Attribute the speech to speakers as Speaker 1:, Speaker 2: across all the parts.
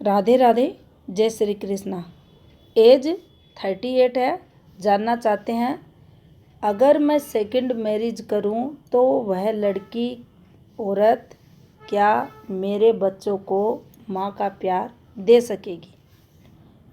Speaker 1: राधे राधे, जय श्री कृष्णा। एज 38 है। जानना चाहते हैं अगर मैं सेकंड मैरिज करूं तो वह लड़की औरत क्या मेरे बच्चों को माँ का प्यार दे सकेगी?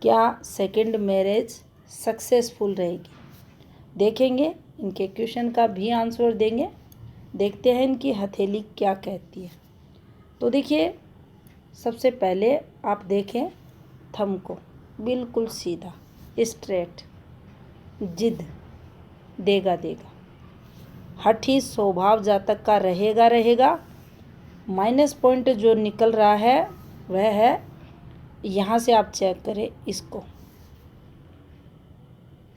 Speaker 1: क्या सेकंड मैरिज सक्सेसफुल रहेगी? देखेंगे, इनके क्वेश्चन का भी आंसर देंगे। देखते हैं इनकी हथेली क्या कहती है। तो देखिए, सबसे पहले आप देखें थंब को, बिल्कुल सीधा स्ट्रेट, जिद, देगा देगा, हठी स्वभाव जातक का रहेगा। माइनस पॉइंट जो निकल रहा है वह है, यहाँ से आप चेक करें इसको,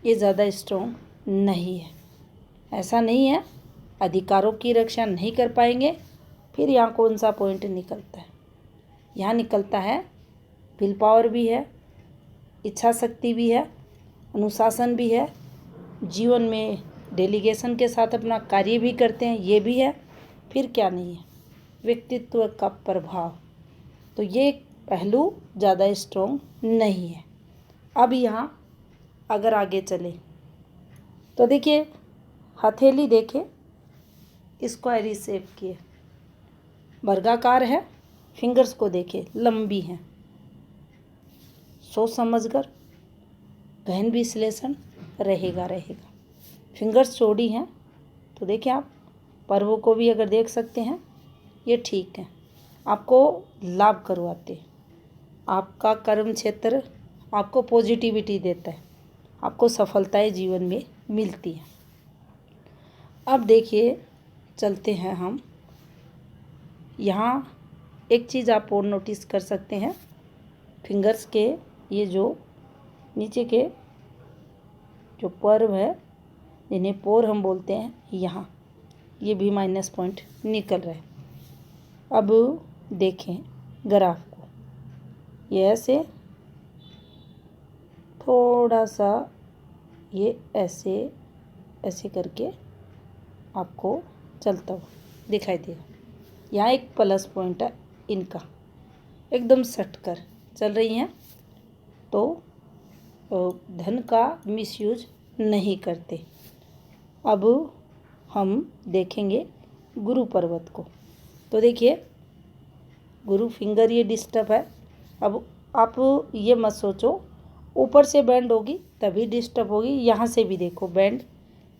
Speaker 1: ये ज़्यादा स्ट्रॉन्ग नहीं है। ऐसा नहीं है अधिकारों की रक्षा नहीं कर पाएंगे। फिर यहाँ कौन सा पॉइंट निकलता है? यहाँ निकलता है विल पावर भी है, इच्छा शक्ति भी है, अनुशासन भी है, जीवन में डेलीगेशन के साथ अपना कार्य भी करते हैं, ये भी है। फिर क्या नहीं है? व्यक्तित्व का प्रभाव। तो ये पहलू ज़्यादा स्ट्रॉन्ग नहीं है। अब यहाँ अगर आगे चले तो देखिए, हथेली देखे, स्क्वायरी शेप की है, वर्गाकार है। फिंगर्स को देखे, लंबी हैं। सोच समझकर गहन विश्लेषण रहेगा। फिंगर्स चौड़ी हैं तो देखिए, आप पर्वों को भी अगर देख सकते हैं, ये ठीक है, आपको लाभ करवाते हैं। आपका कर्म क्षेत्र आपको पॉजिटिविटी देता है, आपको सफलताएं जीवन में मिलती हैं। अब देखिए, चलते हैं हम यहाँ। एक चीज़ आप और नोटिस कर सकते हैं, फिंगर्स के ये जो नीचे के जो पर्व है, जिन्हें पोर हम बोलते हैं, यहाँ ये भी माइनस पॉइंट निकल रहा है। अब देखें ग्राफ को, ये ऐसे थोड़ा सा ये ऐसे ऐसे करके आपको चलता हुआ दिखाई देगा। यहाँ एक प्लस पॉइंट है, इनका एकदम सट कर चल रही हैं तो धन का मिसयूज नहीं करते। अब हम देखेंगे गुरु पर्वत को। तो देखिए, गुरु फिंगर ये डिस्टर्ब है। अब आप ये मत सोचो ऊपर से बैंड होगी तभी डिस्टर्ब होगी, यहाँ से भी देखो बैंड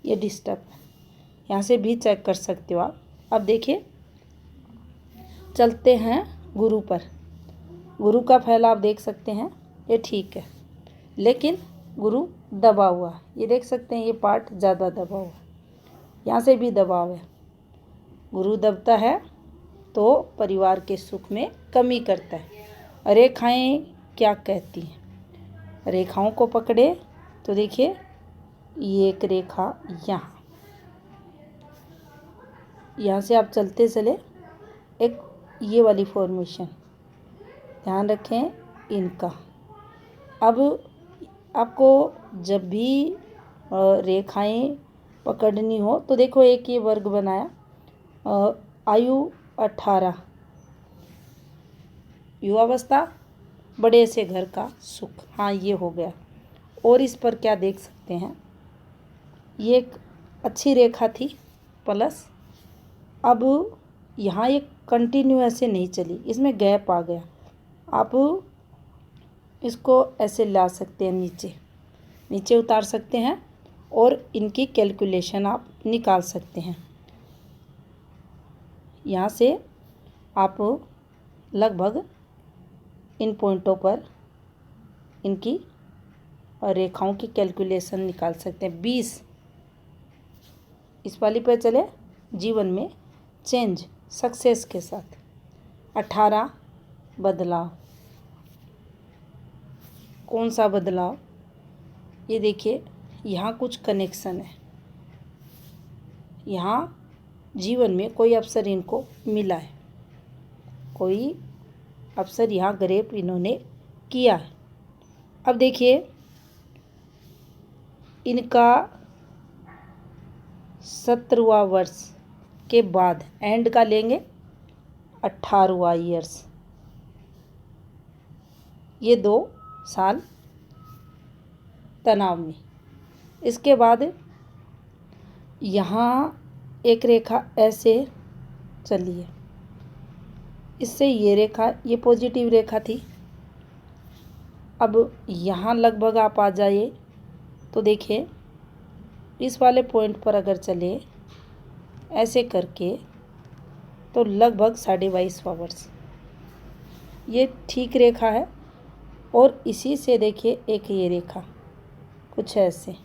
Speaker 1: ये डिस्टर्ब है, यहाँ से भी चेक कर सकते हो आप। अब देखिए, चलते हैं गुरु पर। गुरु का फैलाव आप देख सकते हैं, ये ठीक है, लेकिन गुरु दबा हुआ, ये देख सकते हैं, ये पार्ट ज़्यादा दबा हुआ, यहाँ से भी दबाव है। गुरु दबता है तो परिवार के सुख में कमी करता है। रेखाएं क्या कहती हैं? रेखाओं को पकड़े तो देखिए, ये एक रेखा यहाँ से आप चलते चले, एक ये वाली फॉर्मेशन ध्यान रखें इनका। अब आपको जब भी रेखाएं पकड़नी हो तो देखो, एक ये वर्ग बनाया, आयु 18, युवावस्था, बड़े से घर का सुख। हाँ, ये हो गया। और इस पर क्या देख सकते हैं, ये एक अच्छी रेखा थी प्लस। अब यहाँ एक कंटिन्यू ऐसे नहीं चली, इसमें गैप आ गया। आप इसको ऐसे ला सकते हैं, नीचे उतार सकते हैं और इनकी कैलकुलेशन आप निकाल सकते हैं। यहाँ से आप लगभग इन पॉइंटों पर इनकी रेखाओं की कैलकुलेशन निकाल सकते हैं। 20 इस वाली पर चले, जीवन में चेंज सक्सेस के साथ। 18 बदलाव, कौन सा बदलाव? ये देखिए, यहाँ कुछ कनेक्शन है, यहाँ जीवन में कोई अवसर इनको मिला है, कोई अवसर यहाँ ग्रैब इन्होंने किया है। अब देखिए, इनका 17वां वर्ष के बाद एंड का लेंगे 18वां ईयर्स, ये 2 साल तनाव में। इसके बाद यहाँ एक रेखा ऐसे चली है, इससे ये रेखा, ये पॉजिटिव रेखा थी। अब यहाँ लगभग आप आ जाइए तो देखिए इस वाले पॉइंट पर अगर चले ऐसे करके तो लगभग 22.5 आवर्स ये ठीक रेखा है। और इसी से देखिए एक ये रेखा कुछ ऐसे,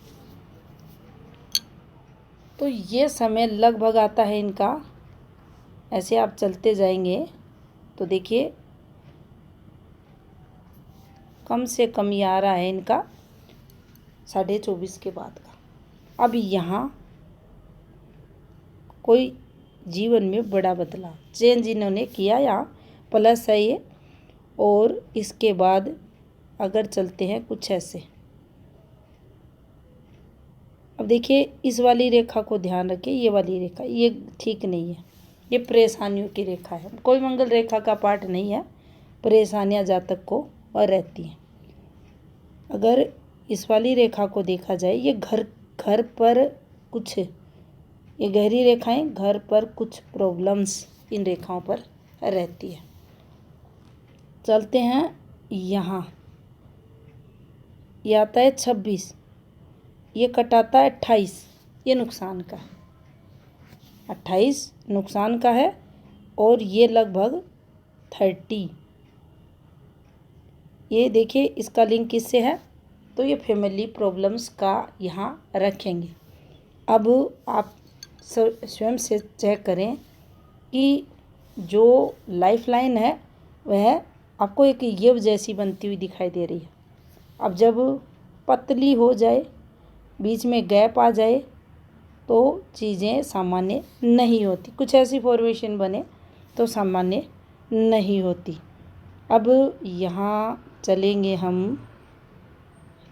Speaker 1: तो ये समय लगभग आता है इनका। ऐसे आप चलते जाएंगे तो देखिए कम से कम ये आ रहा है इनका 24.5 के बाद का। अब यहाँ कोई जीवन में बड़ा बदलाव चेंज इन्होंने किया, यहाँ प्लस है ये। और इसके बाद अगर चलते हैं कुछ ऐसे, अब देखिए इस वाली रेखा को ध्यान रखिए, ये वाली रेखा ये ठीक नहीं है, ये परेशानियों की रेखा है, कोई मंगल रेखा का पार्ट नहीं है। परेशानियां जातक को और रहती हैं। अगर इस वाली रेखा को देखा जाए, ये घर पर कुछ, ये गहरी रेखाएं घर पर कुछ प्रॉब्लम्स इन रेखाओं पर रहती है। चलते हैं यहाँ, ये आता है 26, ये कटाता है 28, ये नुकसान का है, 28 नुकसान का है। और ये लगभग 30, ये देखिए इसका लिंक किससे है, तो ये फैमिली प्रॉब्लम्स का यहाँ रखेंगे। अब आप स्वयं से चेक करें कि जो लाइफ लाइन है वह आपको एक वेव जैसी बनती हुई दिखाई दे रही है। अब जब पतली हो जाए, बीच में गैप आ जाए तो चीज़ें सामान्य नहीं होती, कुछ ऐसी फॉर्मेशन बने तो सामान्य नहीं होती। अब यहाँ चलेंगे हम,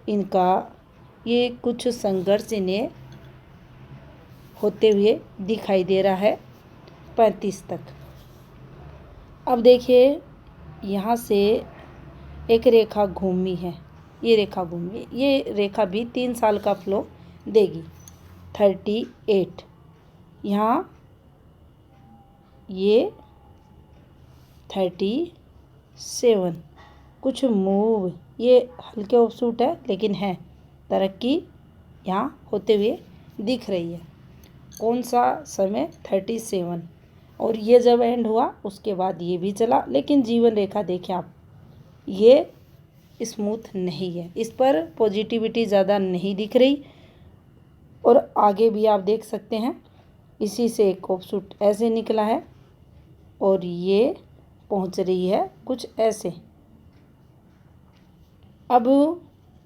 Speaker 1: इनका ये कुछ संघर्ष इन्हें होते हुए दिखाई दे रहा है 35 तक। अब देखिए यहाँ से एक रेखा घूमी है, ये रेखा घूमी, ये रेखा भी 3 साल का फ्लो देगी। 38 यहाँ, ये 37 कुछ मूव, ये हल्के ऑफशूट है लेकिन है तरक्की यहाँ होते हुए दिख रही है। कौन सा समय 37, और ये जब एंड हुआ उसके बाद ये भी चला, लेकिन जीवन रेखा देखें आप, ये स्मूथ नहीं है, इस पर पॉजिटिविटी ज़्यादा नहीं दिख रही। और आगे भी आप देख सकते हैं इसी से एक ऑफशूट ऐसे निकला है और ये पहुंच रही है कुछ ऐसे। अब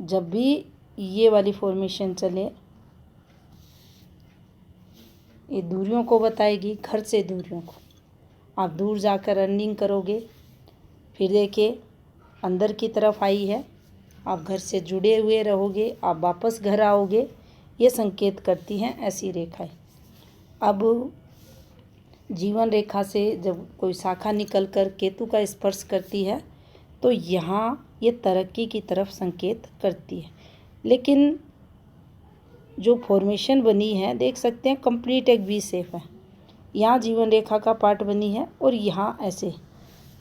Speaker 1: जब भी ये वाली फॉर्मेशन चले, ये दूरियों को बताएगी, घर से दूरियों को। आप दूर जाकर रनिंग करोगे, फिर देखिए अंदर की तरफ आई है, आप घर से जुड़े हुए रहोगे, आप वापस घर आओगे, ये संकेत करती हैं ऐसी रेखाएं। अब जीवन रेखा से जब कोई शाखा निकल कर केतु का स्पर्श करती है तो यहाँ ये तरक्की की तरफ संकेत करती है। लेकिन जो फॉर्मेशन बनी है देख सकते हैं कंप्लीट एक वी शेप है, यहाँ जीवन रेखा का पार्ट बनी है और यहाँ ऐसे,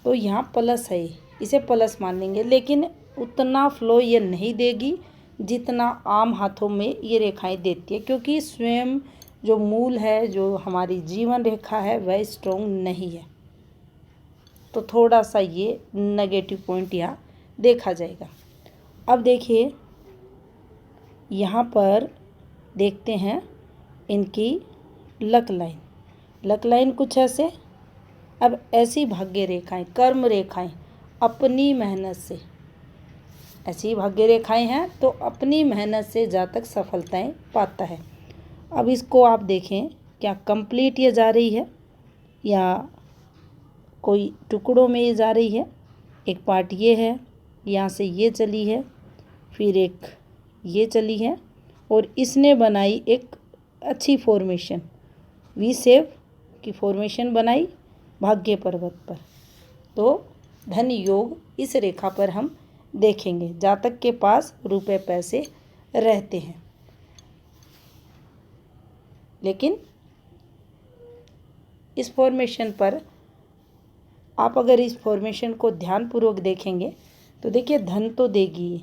Speaker 1: तो यहाँ प्लस है, इसे प्लस मान लेंगे। लेकिन उतना फ्लो ये नहीं देगी जितना आम हाथों में ये रेखाएं देती है, क्योंकि स्वयं जो मूल है, जो हमारी जीवन रेखा है, वह स्ट्रॉन्ग नहीं है। तो थोड़ा सा ये नेगेटिव पॉइंट यहाँ देखा जाएगा। अब देखिए यहाँ पर देखते हैं इनकी लक लाइन, लक लाइन कुछ ऐसे। अब ऐसी भाग्य रेखाएं, कर्म रेखाएं, अपनी मेहनत से, ऐसी भाग्य रेखाएं हैं तो अपनी मेहनत से जातक सफलताएं पाता है। अब इसको आप देखें, क्या कंप्लीट ये जा रही है या कोई टुकड़ों में ये जा रही है। एक पार्ट ये है, यहाँ से ये चली है, फिर एक ये चली है और इसने बनाई एक अच्छी फॉर्मेशन, वी शेप की फॉर्मेशन बनाई भाग्य पर्वत पर। तो धन योग इस रेखा पर हम देखेंगे, जातक के पास रुपए पैसे रहते हैं। लेकिन इस फॉर्मेशन पर आप अगर इस फॉर्मेशन को ध्यानपूर्वक देखेंगे तो देखिए धन तो देगी,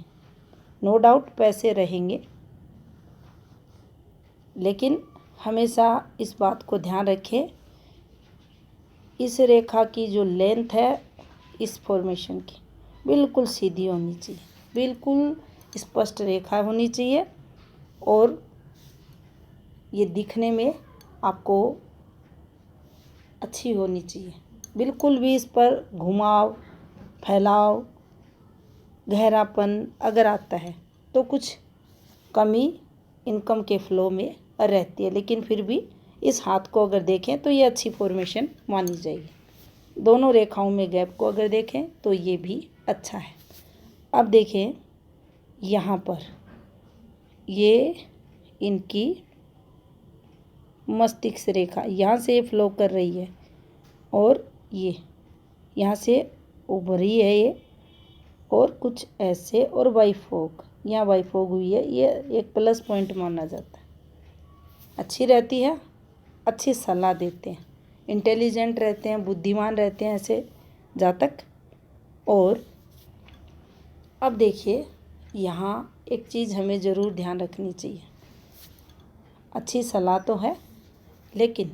Speaker 1: नो डाउट पैसे रहेंगे, लेकिन हमेशा इस बात को ध्यान रखें, इस रेखा की जो लेंथ है इस फॉर्मेशन की बिल्कुल सीधी होनी चाहिए, बिल्कुल स्पष्ट रेखा होनी चाहिए और ये दिखने में आपको अच्छी होनी चाहिए। बिल्कुल भी इस पर घुमाव, फैलाव, गहरापन अगर आता है तो कुछ कमी इनकम के फ्लो में रहती है, लेकिन फिर भी इस हाथ को अगर देखें तो ये अच्छी फॉर्मेशन मानी जाएगी। दोनों रेखाओं में गैप को अगर देखें तो ये भी अच्छा है। अब देखें यहाँ पर ये इनकी मस्तिष्क रेखा यहाँ से फ्लो कर रही है और ये यहाँ से उभरी है ये, और कुछ ऐसे, और वाइफोक यहाँ वाइफोक हुई है, ये एक प्लस पॉइंट माना जाता है। अच्छी रहती है, अच्छी सलाह देते हैं, इंटेलिजेंट रहते हैं, बुद्धिमान रहते हैं ऐसे जातक। और अब देखिए यहाँ एक चीज़ हमें ज़रूर ध्यान रखनी चाहिए, अच्छी सलाह तो है लेकिन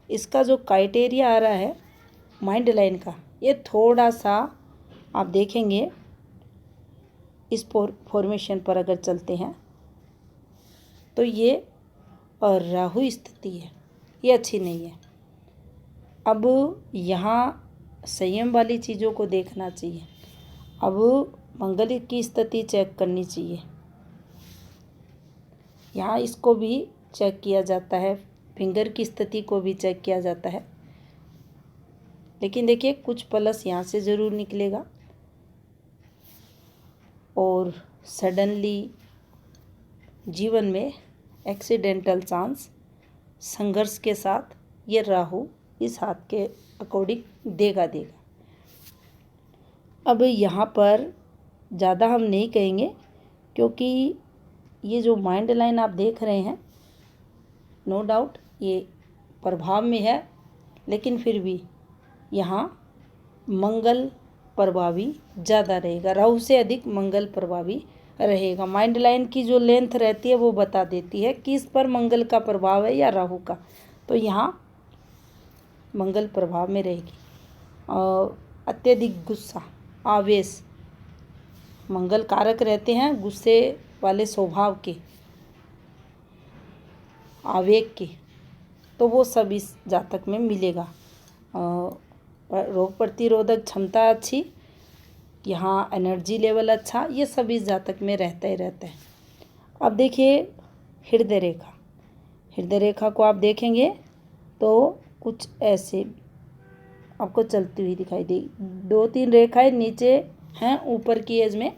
Speaker 1: इसका जो क्राइटेरिया आ रहा है माइंड लाइन का, ये थोड़ा सा आप देखेंगे इस फॉर्मेशन पर अगर चलते हैं तो ये राहु स्थिति है, ये अच्छी नहीं है। अब यहाँ संयम वाली चीज़ों को देखना चाहिए। अब मंगल की स्थिति चेक करनी चाहिए, यहाँ इसको भी चेक किया जाता है, फिंगर की स्थिति को भी चेक किया जाता है, लेकिन देखिए कुछ प्लस यहाँ से ज़रूर निकलेगा। और सडनली जीवन में एक्सीडेंटल चांस संघर्ष के साथ ये राहु इस हाथ के अकॉर्डिंग देगा। अब यहाँ पर ज़्यादा हम नहीं कहेंगे क्योंकि ये जो माइंड लाइन आप देख रहे हैं नो डाउट ये प्रभाव में है, लेकिन फिर भी यहाँ मंगल प्रभावी ज़्यादा रहेगा, राहु से अधिक मंगल प्रभावी रहेगा। माइंड लाइन की जो लेंथ रहती है वो बता देती है कि इस पर मंगल का प्रभाव है या राहु का, तो यहाँ मंगल प्रभाव में रहेगी। और अत्यधिक गुस्सा, आवेश, मंगल कारक रहते हैं गुस्से वाले स्वभाव के, आवेग के, तो वो सब इस जातक में मिलेगा। रोग प्रतिरोधक क्षमता अच्छी, यहाँ एनर्जी लेवल अच्छा, ये सब इस जातक में रहता ही रहता है। अब देखिए हृदय रेखा, हृदय रेखा को आप देखेंगे तो कुछ ऐसे आपको चलती हुई दिखाई देगी, 2-3 रेखाएं नीचे हैं, ऊपर की एज में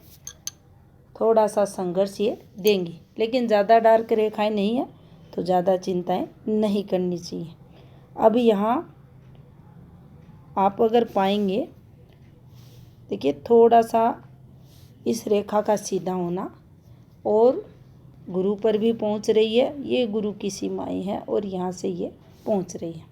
Speaker 1: थोड़ा सा संघर्ष ये देंगी, लेकिन ज़्यादा डार्क रेखाएं नहीं है तो ज़्यादा चिंताएं नहीं करनी चाहिए। अब यहाँ आप अगर पाएंगे देखिए थोड़ा सा इस रेखा का सीधा होना, और गुरु पर भी पहुँच रही है, ये गुरु की सीमाएं हैं और यहाँ से ये पहुँच रही है।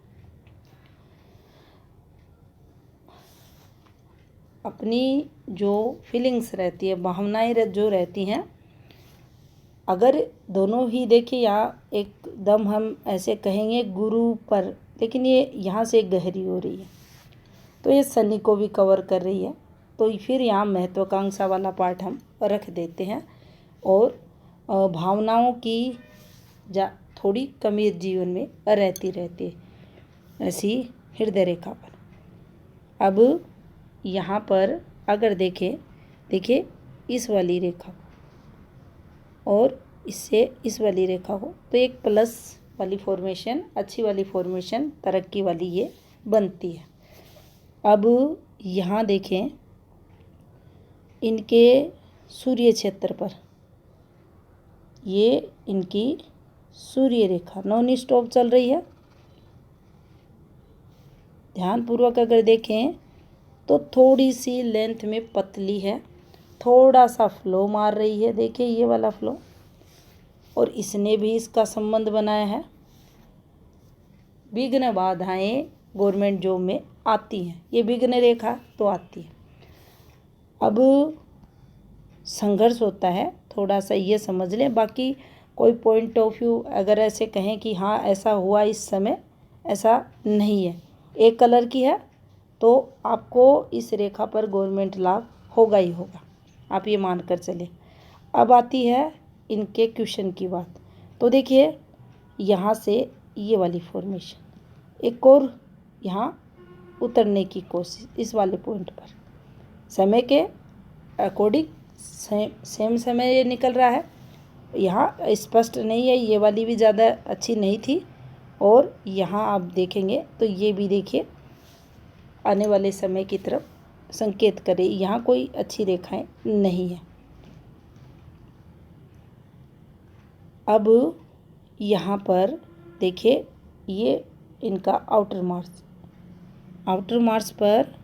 Speaker 1: अपनी जो फीलिंग्स रहती है, भावनाएं जो रहती हैं, अगर दोनों ही देखिए यहाँ एकदम हम ऐसे कहेंगे गुरु पर, लेकिन ये यहाँ से गहरी हो रही है तो ये शनि को भी कवर कर रही है, तो फिर यहाँ महत्वाकांक्षा वाला पार्ट हम रख देते हैं। और भावनाओं की थोड़ी कमी जीवन में रहती है ऐसी हृदय रेखा पर। अब यहाँ पर अगर देखिए इस वाली रेखा और इससे इस वाली रेखा को, तो एक प्लस वाली फॉर्मेशन, अच्छी वाली फॉर्मेशन, तरक्की वाली ये बनती है। अब यहाँ देखें इनके सूर्य क्षेत्र पर, ये इनकी सूर्य रेखा नॉन स्टॉप चल रही है। ध्यानपूर्वक अगर देखें तो थोड़ी सी लेंथ में पतली है, थोड़ा सा फ्लो मार रही है, देखिए ये वाला फ्लो, और इसने भी इसका संबंध बनाया है। विघ्न बाधाएं गवर्नमेंट जॉब में आती हैं, ये विघ्न रेखा तो आती है। अब संघर्ष होता है, थोड़ा सा ये समझ लें। बाकी कोई पॉइंट ऑफ व्यू अगर ऐसे कहें कि हाँ ऐसा हुआ इस समय, ऐसा नहीं है। एक कलर की है तो आपको इस रेखा पर गवर्नमेंट लाभ होगा ही होगा, आप ये मान कर चले। अब आती है इनके क्वेश्चन की बात। तो देखिए यहाँ से ये वाली फॉर्मेशन, एक और यहाँ उतरने की कोशिश इस वाले पॉइंट पर, समय के अकॉर्डिंग सेम समय ये निकल रहा है। यहाँ स्पष्ट नहीं है, ये वाली भी ज़्यादा अच्छी नहीं थी, और यहाँ आप देखेंगे तो ये भी देखिए आने वाले समय की तरफ संकेत करे, यहाँ कोई अच्छी रेखाएं नहीं है। अब यहाँ पर देखिए ये इनका आउटर मार्च पर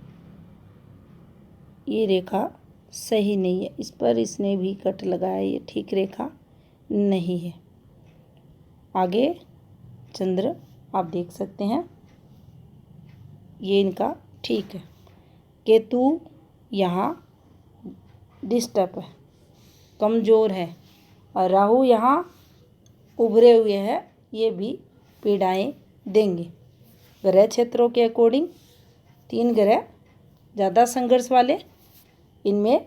Speaker 1: ये रेखा सही नहीं है, इस पर इसने भी कट लगाया, ये ठीक रेखा नहीं है। आगे चंद्र आप देख सकते हैं, ये इनका ठीक है। केतु यहाँ डिस्टर्ब है, कमज़ोर है, और राहु यहाँ उभरे हुए हैं, ये भी पीड़ाएं देंगे। ग्रह क्षेत्रों के अकॉर्डिंग 3 ग्रह ज़्यादा संघर्ष वाले, इनमें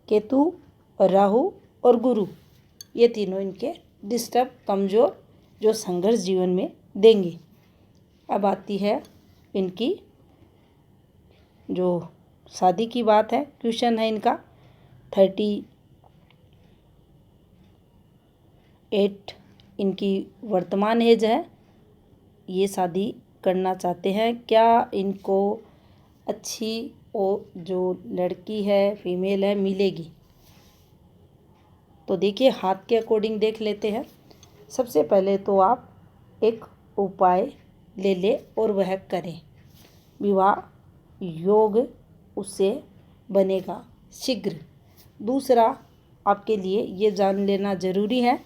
Speaker 1: केतु, राहु और गुरु, ये तीनों इनके डिस्टर्ब, कमज़ोर, जो संघर्ष जीवन में देंगे। अब आती है इनकी जो शादी की बात है, क्वेश्चन है इनका 38 इनकी वर्तमान एज है, ये शादी करना चाहते हैं। क्या इनको अच्छी और जो लड़की है, फीमेल है, मिलेगी? तो देखिए हाथ के अकॉर्डिंग देख लेते हैं। सबसे पहले तो आप एक उपाय ले ले और वह करें, विवाह योग उससे बनेगा शीघ्र। दूसरा आपके लिए ये जान लेना ज़रूरी है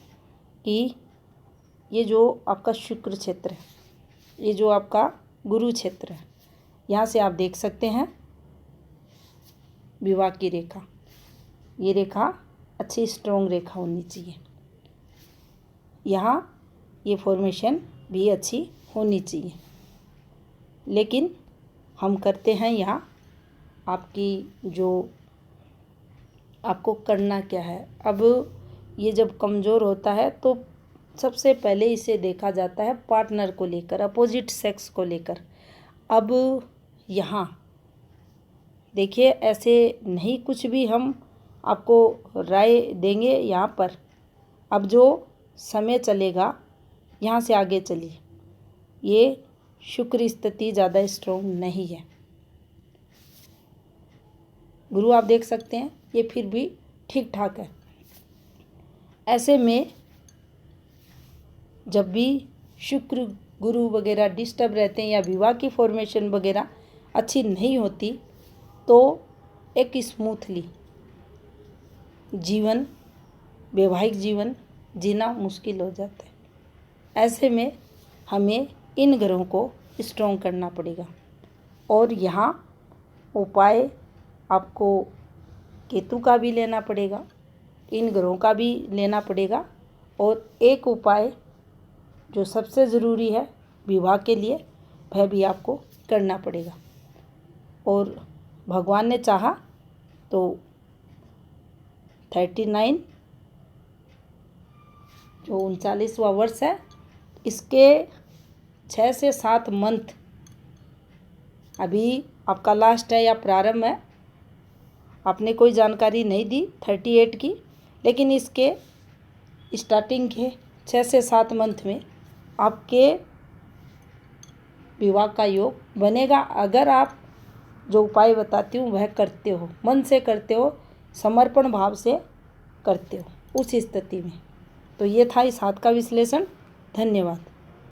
Speaker 1: कि ये जो आपका शुक्र क्षेत्र है, ये जो आपका गुरु क्षेत्र है, यहाँ से आप देख सकते हैं विवाह की रेखा, ये रेखा अच्छी स्ट्रॉन्ग रेखा होनी चाहिए। यहाँ ये फॉर्मेशन भी अच्छी होनी चाहिए, लेकिन हम करते हैं यहाँ आपकी जो आपको करना क्या है। अब ये जब कमज़ोर होता है तो सबसे पहले इसे देखा जाता है पार्टनर को लेकर, अपोजिट सेक्स को लेकर। अब यहाँ देखिए ऐसे नहीं कुछ भी हम आपको राय देंगे यहाँ पर। अब जो समय चलेगा यहाँ से आगे चलिए, ये शुक्र स्थिति ज़्यादा स्ट्रॉन्ग नहीं है। गुरु आप देख सकते हैं ये फिर भी ठीक ठाक है। ऐसे में जब भी शुक्र गुरु वगैरह डिस्टर्ब रहते हैं या विवाह की फॉर्मेशन वगैरह अच्छी नहीं होती, तो एक स्मूथली जीवन, वैवाहिक जीवन जीना मुश्किल हो जाता है। ऐसे में हमें इन ग्रहों को स्ट्रॉन्ग करना पड़ेगा, और यहाँ उपाय आपको केतु का भी लेना पड़ेगा, इन ग्रहों का भी लेना पड़ेगा, और एक उपाय जो सबसे ज़रूरी है विवाह के लिए वह भी आपको करना पड़ेगा। और भगवान ने चाहा तो 39 जो 39वां वर्ष है, इसके 6 से 7 मंथ अभी आपका लास्ट है या प्रारंभ है, आपने कोई जानकारी नहीं दी 38 की, लेकिन इसके स्टार्टिंग के 6 से 7 मंथ में आपके विवाह का योग बनेगा, अगर आप जो उपाय बताती हूँ वह करते हो, मन से करते हो, समर्पण भाव से करते हो उस स्थिति में। तो ये था इस हाथ का विश्लेषण। धन्यवाद।